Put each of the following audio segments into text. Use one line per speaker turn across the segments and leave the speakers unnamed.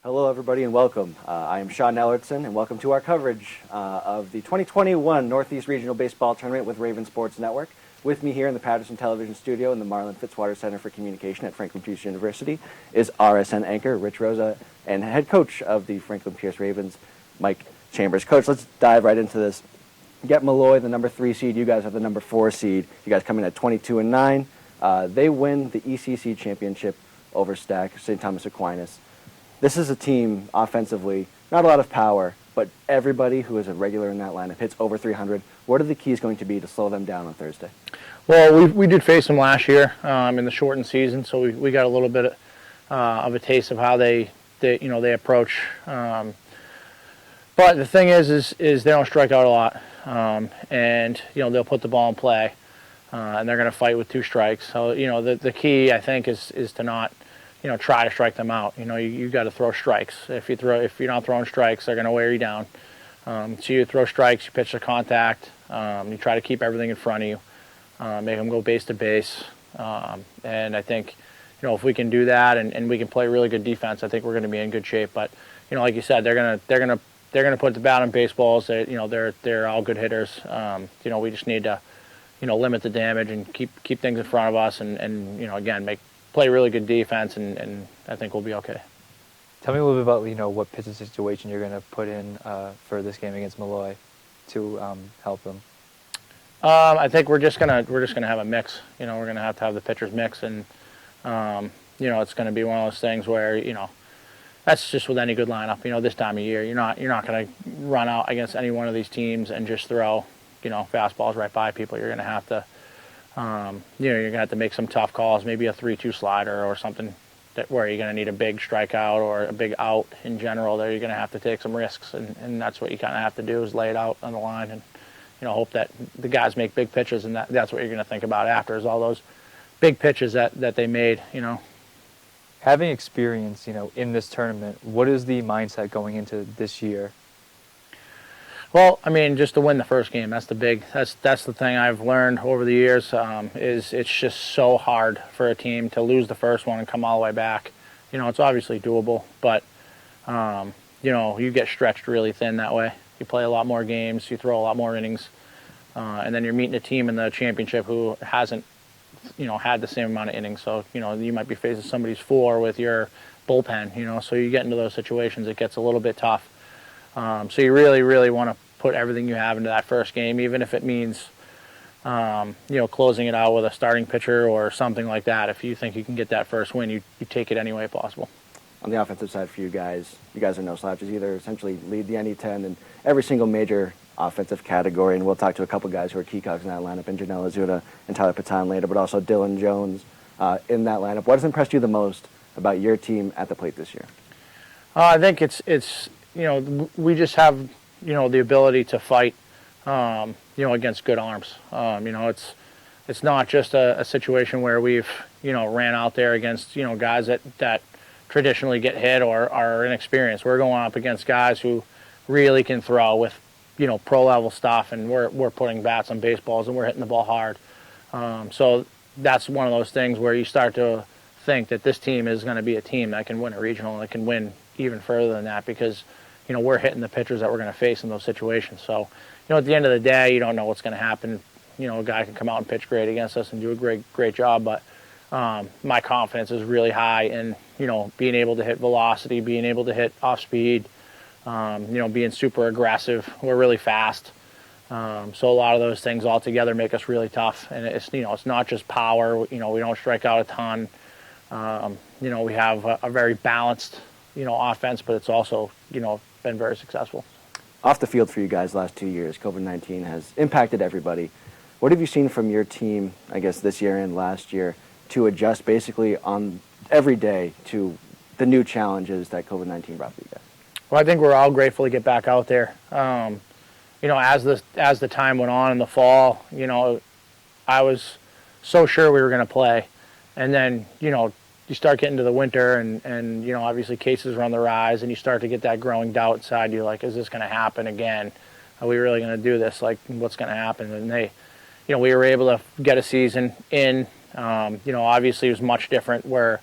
Hello, everybody, and welcome. I am Sean Ellertson, and welcome to our coverage of the 2021 Northeast Regional Baseball Tournament with Raven Sports Network. With me here in the Patterson Television Studio in the Marlin Fitzwater Center for Communication at Franklin Pierce University is RSN anchor Rich Rosa and head coach of the Franklin Pierce Ravens, Mike Chambers. Coach, let's dive right into this. Get Malloy, the number 3 seed. You guys have the number 4 seed. You guys come in at 22-9. They win the ECC championship over Stack, St. Thomas Aquinas. This is a team, offensively, not a lot of power, but everybody who is a regular in that lineup hits over 300. What are the keys going to be to slow them down on Thursday?
Well, we did face them last year in the shortened season, so we got a little bit of a taste of how they approach. But the thing is they don't strike out a lot, and they'll put the ball in play, and they're going to fight with 2 strikes. So the key, I think, is to not try to strike them out. You got to throw strikes. If you're not throwing strikes, they're going to wear you down. So you throw strikes, you pitch the contact, you try to keep everything in front of you, make them go base to base. And I think, if we can do that and we can play really good defense, I think we're going to be in good shape. But like you said, they're going to put the bat on baseballs. They're all good hitters. We just need to limit the damage and keep things in front of us and again play really good defense, and I think we'll be okay.
Tell me a little bit about what pitching situation you're going to put in for this game against Malloy to help them.
I think we're just gonna have a mix. We're gonna have to have the pitchers mix, and it's going to be one of those things where that's just with any good lineup. This time of year, you're not going to run out against any one of these teams and just throw fastballs right by people. You're going to have to you're going to have to make some tough calls, maybe a 3-2 slider or something where you're going to need a big strikeout or a big out in general. There you're going to have to take some risks, and that's what you kind of have to do is lay it out on the line and hope that the guys make big pitches, and that's what you're going to think about after is all those big pitches that they made.
Having experience in this tournament, what is the mindset going into this year?
Well, just to win the first game, that's the thing I've learned over the years, is it's just so hard for a team to lose the first one and come all the way back. It's obviously doable, but, you get stretched really thin that way. You play a lot more games, you throw a lot more innings, and then you're meeting a team in the championship who hasn't, had the same amount of innings. So, you might be facing somebody's 4 with your bullpen, so you get into those situations, it gets a little bit tough. So you really, really want to put everything you have into that first game, even if it means, closing it out with a starting pitcher or something like that. If you think you can get that first win, you take it any way possible.
On the offensive side for you guys are no slouches either. Essentially lead the NE10 in every single major offensive category, and we'll talk to a couple guys who are key cogs in that lineup, and Jonell Ozuna and Tyler Patan later, but also Dylan Jones in that lineup. What has impressed you the most about your team at the plate this year?
I think it's we just have the ability to fight against good arms. It's not just a situation where we've ran out there against guys that traditionally get hit or are inexperienced. We're going up against guys who really can throw with pro level stuff, and we're putting bats on baseballs and we're hitting the ball hard. So that's one of those things where you start to think that this team is going to be a team that can win a regional and that can win even further than that, because we're hitting the pitchers that we're going to face in those situations. So at the end of the day, you don't know what's going to happen. A guy can come out and pitch great against us and do a great job, but my confidence is really high in being able to hit velocity, being able to hit off speed, being super aggressive. We're really fast. So a lot of those things all together make us really tough, and it's not just power. We don't strike out a ton. We have a very balanced offense, but it's also been very successful.
Off the field for you guys last 2 years, COVID-19 has impacted everybody. What have you seen from your team, I guess this year and last year, to adjust basically on every day to the new challenges that COVID-19 brought for you guys?
Well, I think we're all grateful to get back out there. As the time went on in the fall, I was so sure we were going to play, and then you start getting to the winter, and obviously cases are on the rise, and you start to get that growing doubt inside you, like, is this going to happen again? Are we really going to do this? Like, what's going to happen? And we were able to get a season in. Obviously it was much different. We're,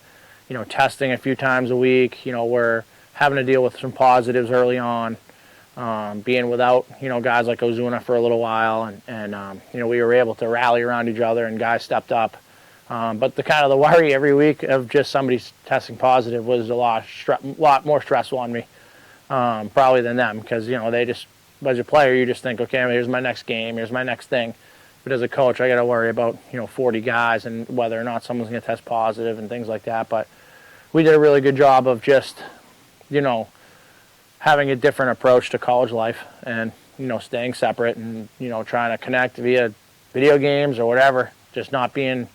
testing a few times a week. We're having to deal with some positives early on, being without, guys like Ozuna for a little while, and we were able to rally around each other and guys stepped up. But the worry every week of just somebody testing positive was a lot more stressful on me, probably than them, because, they just, as a player, you just think, okay, here's my next game, here's my next thing. But as a coach, I got to worry about, 40 guys and whether or not someone's going to test positive and things like that. But we did a really good job of just, having a different approach to college life and, staying separate and, trying to connect via video games or whatever, just not being,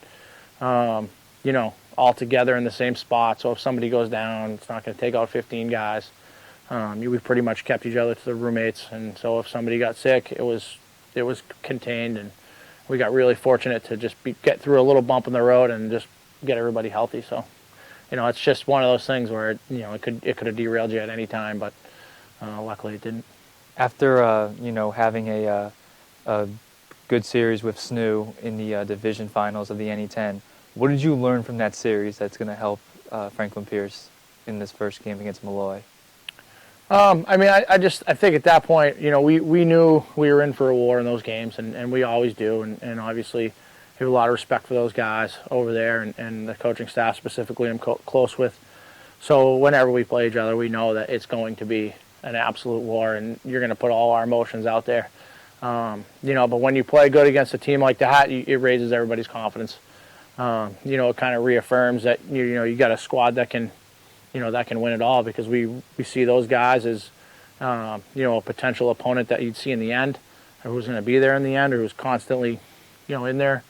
all together in the same spot. So if somebody goes down, it's not going to take out 15 guys. We pretty much kept each other to the roommates. And so if somebody got sick, it was contained, and we got really fortunate to just get through a little bump in the road and just get everybody healthy. So, it's just one of those things where it could have derailed you at any time, but luckily it didn't.
After having a good series with SNU in the division finals of the NE10, what did you learn from that series that's going to help Franklin Pierce in this first game against Malloy?
I think at that point, we knew we were in for a war in those games, and we always do, and obviously have a lot of respect for those guys over there and the coaching staff specifically I'm close with. So whenever we play each other, we know that it's going to be an absolute war, and you're going to put all our emotions out there. But when you play good against a team like that, it raises everybody's confidence. It kind of reaffirms that you got a squad that can win it all, because we see those guys as a potential opponent that you'd see in the end, or who's going to be there in the end, or who's constantly in there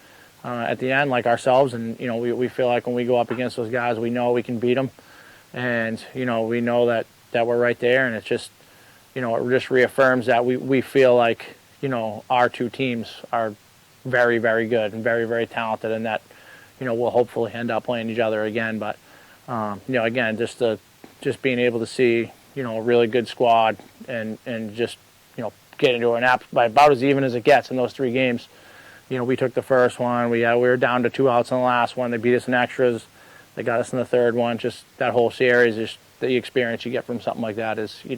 at the end, like ourselves. And we feel like when we go up against those guys, we know we can beat them, and we know that we're right there, and it's just it just reaffirms that we feel like our two teams are very, very good and very, very talented, and that we'll hopefully end up playing each other again. But again, just being able to see a really good squad and just get into an about as even as it gets in those three games. We took the first one. We were down to 2 outs in the last one. They beat us in extras. They got us in the third one. Just that whole series, is the experience you get from something like that is you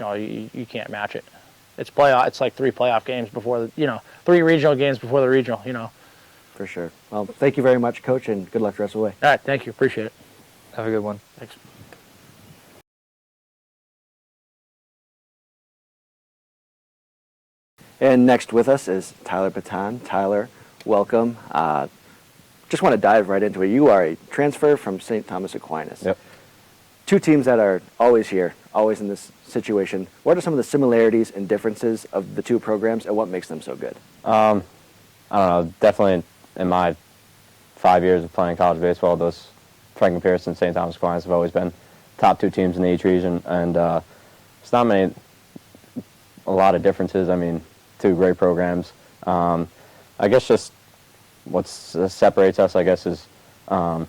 can't match it. It's playoff. It's like 3 playoff games before the 3 regional games before the regional.
For sure. Well, thank you very much, Coach, and good luck the rest of the way.
All right, thank you. Appreciate it.
Have a good one.
Thanks.
And next with us is Tyler Patan. Tyler, welcome. Just want to dive right into it. You are a transfer from St. Thomas Aquinas.
Yep.
2 teams that are always here, always in this situation. What are some of the similarities and differences of the 2 programs, and what makes them so good?
I don't know. Definitely in my 5 years of playing college baseball, those Franklin Pierce and St. Thomas Aquinas have always been top 2 teams in each region, and it's not a lot of differences. 2 great programs. I guess just what separates us, is the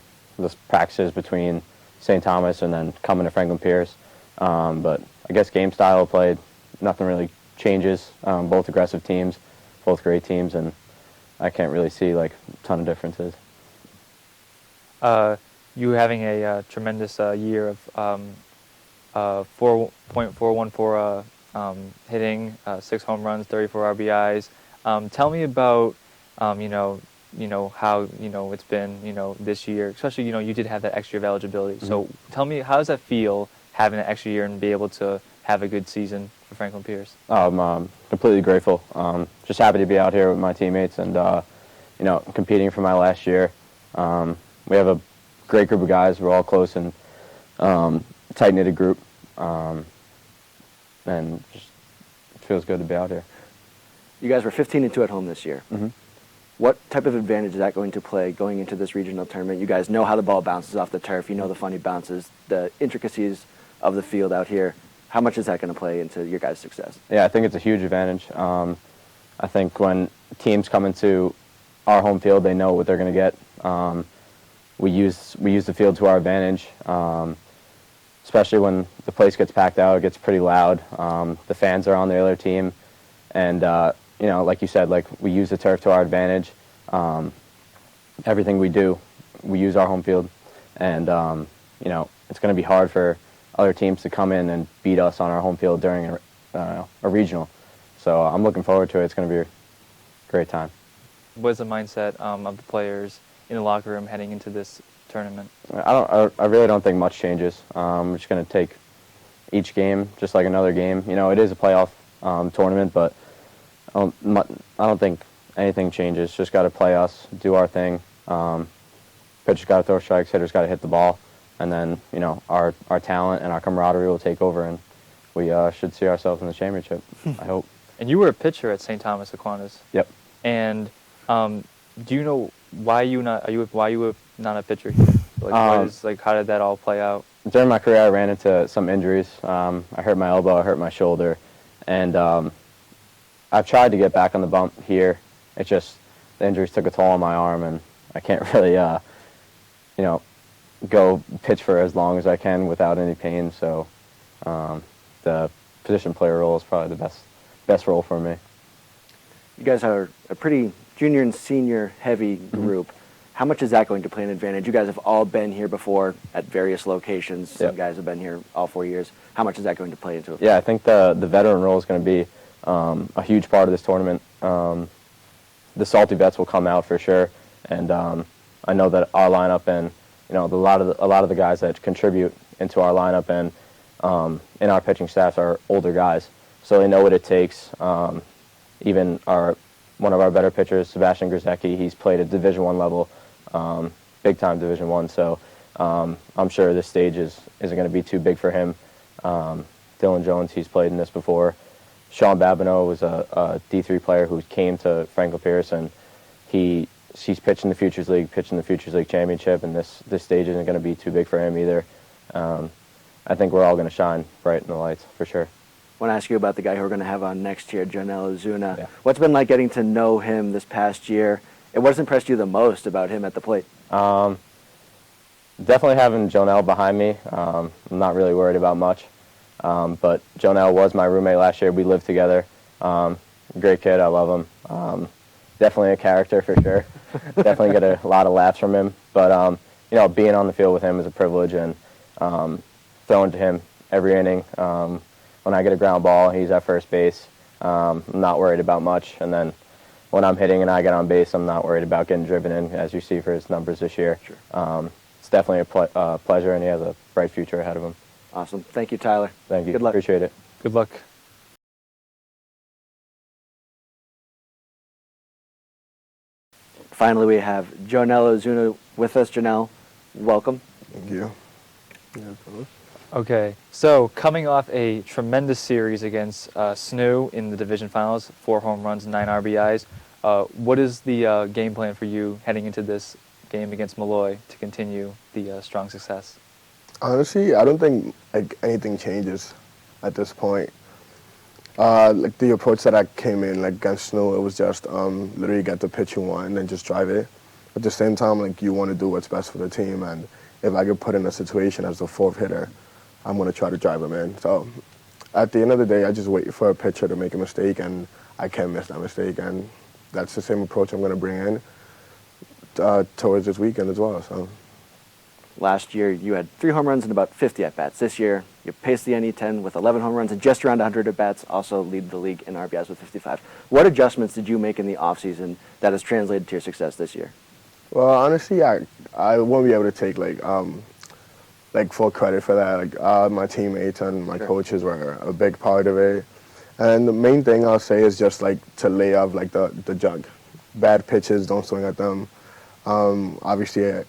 practices between St. Thomas and then coming to Franklin Pierce. But I guess game style of play, nothing really changes. Both aggressive teams, both great teams, and I can't really see a ton of differences.
You having a tremendous year of 4.414 hitting, 6 home runs, 34 RBIs. Tell me about how it's been this year, especially you did have that extra year of eligibility. Mm-hmm. So tell me, how does that feel having an extra year and be able to have a good season for Franklin Pierce?
I'm completely grateful. Just happy to be out here with my teammates and competing for my last year. We have a great group of guys. We're all close and tight-knitted group. And just it feels good to be out here.
You guys were 15-2 at home this year.
Mm-hmm.
What type of advantage is that going to play going into this regional tournament? You guys know how the ball bounces off the turf. You know the funny bounces, the intricacies of the field out here. How much is that going to play into your guys' success?
Yeah, I think it's a huge advantage. I think when teams come into our home field, they know what they're going to get. We use the field to our advantage, especially when the place gets packed out. It gets pretty loud. The fans are on the other team, and like you said, we use the turf to our advantage. Everything we do, we use our home field, and it's going to be hard for other teams to come in and beat us on our home field during a regional. So I'm looking forward to it. It's going to be a great time.
What is the mindset of the players in the locker room heading into this tournament?
I really don't think much changes. We're just going to take each game just like another game. You know, it is a playoff tournament, but I don't think anything changes. Just got to play us, do our thing. Pitchers got to throw strikes, hitters got to hit the ball, and then, you know, our talent and our camaraderie will take over, and we should see ourselves in the championship, I hope.
And you were a pitcher at St. Thomas Aquinas.
Yep.
And do you know why you were not a pitcher here? Like, how did that all play out?
During my career, I ran into some injuries. I hurt my elbow, I hurt my shoulder, and I've tried to get back on the bump here. It's just the injuries took a toll on my arm, and I can't really, you know, go pitch for as long as I can without any pain. So the position player role is probably the best role for me.
You guys are a pretty junior and senior heavy group. How much is that going to play an advantage? You guys have all been here before at various locations. Some guys have been here all 4 years. How much is that going to play into it?
Yeah, I think the veteran role is going to be a huge part of this tournament. The salty vets will come out for sure, and I know that our lineup and, you know, a lot of the guys that contribute into our lineup and in our pitching staffs are older guys, so they know what it takes. Even one of our better pitchers, Sebastian Grossecki, he's played at Division I level, big time Division I. So I'm sure this stage isn't going to be too big for him. Dylan Jones, he's played in this before. Sean Babineau was a D3 player who came to Franklin Pierce, and he's pitching the Futures League, pitching the Futures League Championship, and this stage isn't going to be too big for him either. I think we're all going to shine bright in the lights for sure.
I want to ask you about the guy who we're going to have on next year, Jonell Ozuna.
Yeah.
What's it been like getting to know him this past year? And what's impressed you the most about him at the plate?
Definitely having Jonell behind me. I'm not really worried about much. But Jonell was my roommate last year. We lived together. Great kid. I love him. Definitely a character for sure. Definitely get a lot of laughs from him. But, you know, being on the field with him is a privilege, and throwing to him every inning. When I get a ground ball, he's at first base. I'm not worried about much. And then when I'm hitting and I get on base, I'm not worried about getting driven in, as you see for his numbers this year.
Sure.
It's definitely a pleasure, and he has a bright future ahead of him.
Awesome. Thank you, Tyler.
Thank you.
Good luck.
Appreciate it.
Good luck.
Finally, we have Jonell Ozuna with us. Jonell, welcome.
Thank you.
Okay, so coming off a tremendous series against SNU in the division finals, 4 home runs, 9 RBIs, what is the game plan for you heading into this game against Malloy to continue the strong success?
Honestly, I don't think anything changes at this point. Like the approach that I came in against SNU, it was just literally get the pitch you want and then just drive it. At the same time, like, you want to do what's best for the team, and if I get put in a situation as the 4th hitter, I'm going to try to drive him in. So at the end of the day, I just wait for a pitcher to make a mistake, and I can't miss that mistake. And that's the same approach I'm going to bring in towards this weekend as well. So
Last year, you had 3 home runs and about 50 at-bats. This year, you paced the NE10 with 11 home runs and just around 100 at-bats, also lead the league in RBIs with 55. What adjustments did you make in the offseason that has translated to your success this year?
Well, honestly, I won't be able to take full credit for that. My teammates and my coaches were a big part of it. And the main thing I'll say is just to lay off the jug. Bad pitches, don't swing at them. Obviously,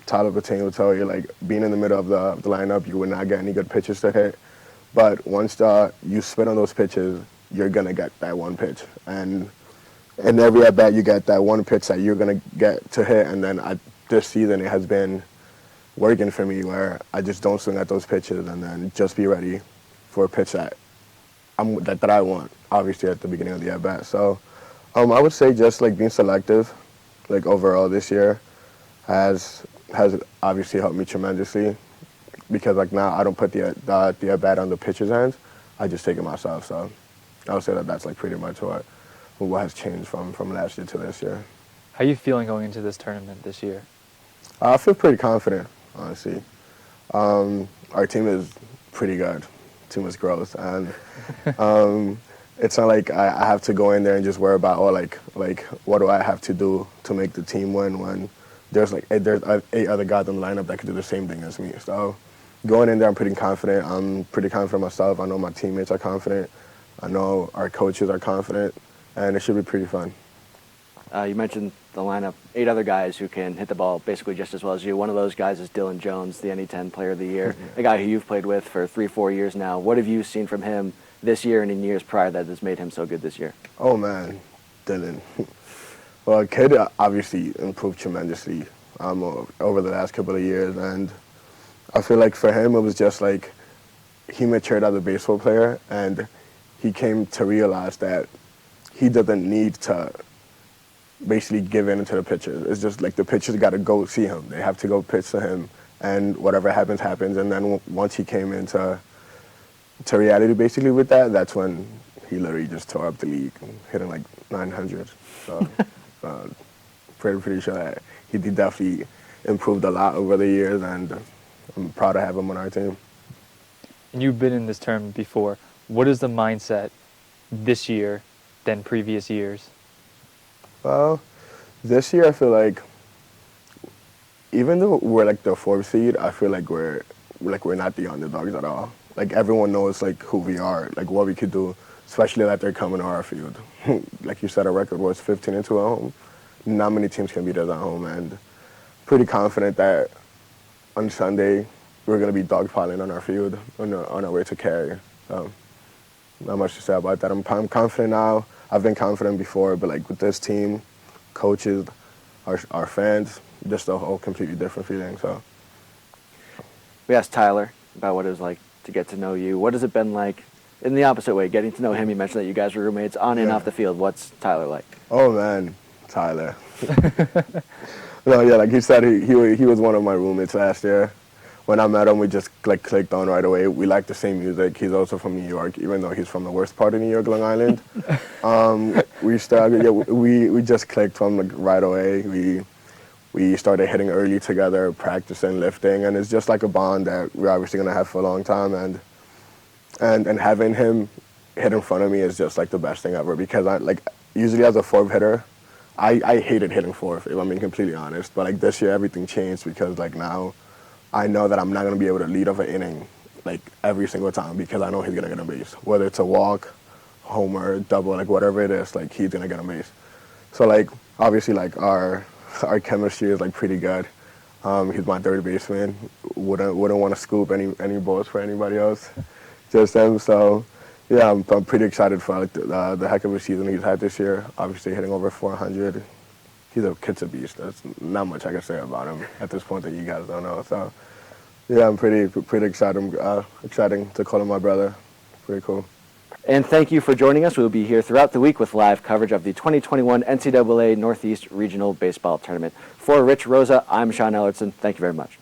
Tyler Batain will tell you, being in the middle of the lineup, you would not get any good pitches to hit. But once you spit on those pitches, you're gonna get that one pitch. And every at bat, you get that one pitch that you're gonna get to hit. And then this season, it has been working for me, where I just don't swing at those pitches and then just be ready for a pitch that I want, obviously, at the beginning of the at bat. So I would say just being selective, overall this year, has obviously helped me tremendously, because now I don't put the at bat on the pitcher's hands, I just take it myself. So I would say that's pretty much what has changed from last year to this year.
How are you feeling going into this tournament this year?
I feel pretty confident, honestly. Our team is pretty good. Too much growth, and it's not like I have to go in there and just worry about what do I have to do to make the team win when there's 8 other guys in the lineup that could do the same thing as me. So going in there, I'm pretty confident. I'm pretty confident myself. I know my teammates are confident. I know our coaches are confident, and it should be pretty fun.
You mentioned the lineup, 8 other guys who can hit the ball basically just as well as you. One of those guys is Dylan Jones, the NE10 Player of the Year, a guy who you've played with for 3-4 years now. What have you seen from him this year and in years prior that has made him so good this year?
Oh, man, Dylan. Well, kid obviously improved tremendously over the last couple of years, and I feel like for him it was just like he matured as a baseball player, and he came to realize that he doesn't need to basically give in to the pitchers. It's just like the pitchers got to go see him. They have to go pitch to him, and whatever happens, happens. And then once he came into reality basically with that, that's when he literally just tore up the league, hitting like 900. So pretty sure that he definitely improved a lot over the years, and I'm proud to have him on our team.
And you've been in this tournament before. What is the mindset this year than previous years?
Well, this year I feel like even though we're like the 4th seed, I feel like we're not the underdogs at all. Like everyone knows like who we are, like what we could do, especially that they're coming to our field. Like you said, our record was 15-2 at home. Not many teams can beat us at home, and pretty confident that on Sunday we're going to be dogpiling on our field on our way to Cary. So not much to say about that. I'm confident now. I've been confident before, but like with this team, coaches, our fans, just a whole completely different feeling. So
We asked Tyler about what it was like to get to know you. What has it been like in the opposite way, getting to know him? You mentioned that you guys were roommates on and off the field. What's Tyler like?
Oh man, Tyler. No, yeah, like you said, he was one of my roommates last year. When I met him, we just like clicked on right away. We like the same music. He's also from New York, even though he's from the worst part of New York, Long Island. We just clicked from like right away. We started hitting early together, practicing, lifting, and it's just like a bond that we're obviously gonna have for a long time. And having him hit in front of me is just like the best thing ever, because I like usually as a 4th hitter, I hated hitting 4th, if I'm being completely honest. But like this year, everything changed because like now I know that I'm not going to be able to lead off an inning like every single time, because I know he's going to get a base. Whether it's a walk, homer, double, like whatever it is, like he's going to get a base. So like obviously like our chemistry is like pretty good. He's my 3rd baseman. Wouldn't want to scoop any balls for anybody else, just him. So yeah, I'm pretty excited for like the heck of a season he's had this year. Obviously hitting over 400. Kid's a beast. There's not much I can say about him at this point that you guys don't know. So yeah, I'm pretty excited. Exciting to call him my brother. Pretty cool.
And thank you for joining us. We'll be here throughout the week with live coverage of the 2021 NCAA Northeast Regional Baseball Tournament. For Rich Rosa, I'm Sean Ellertson. Thank you very much.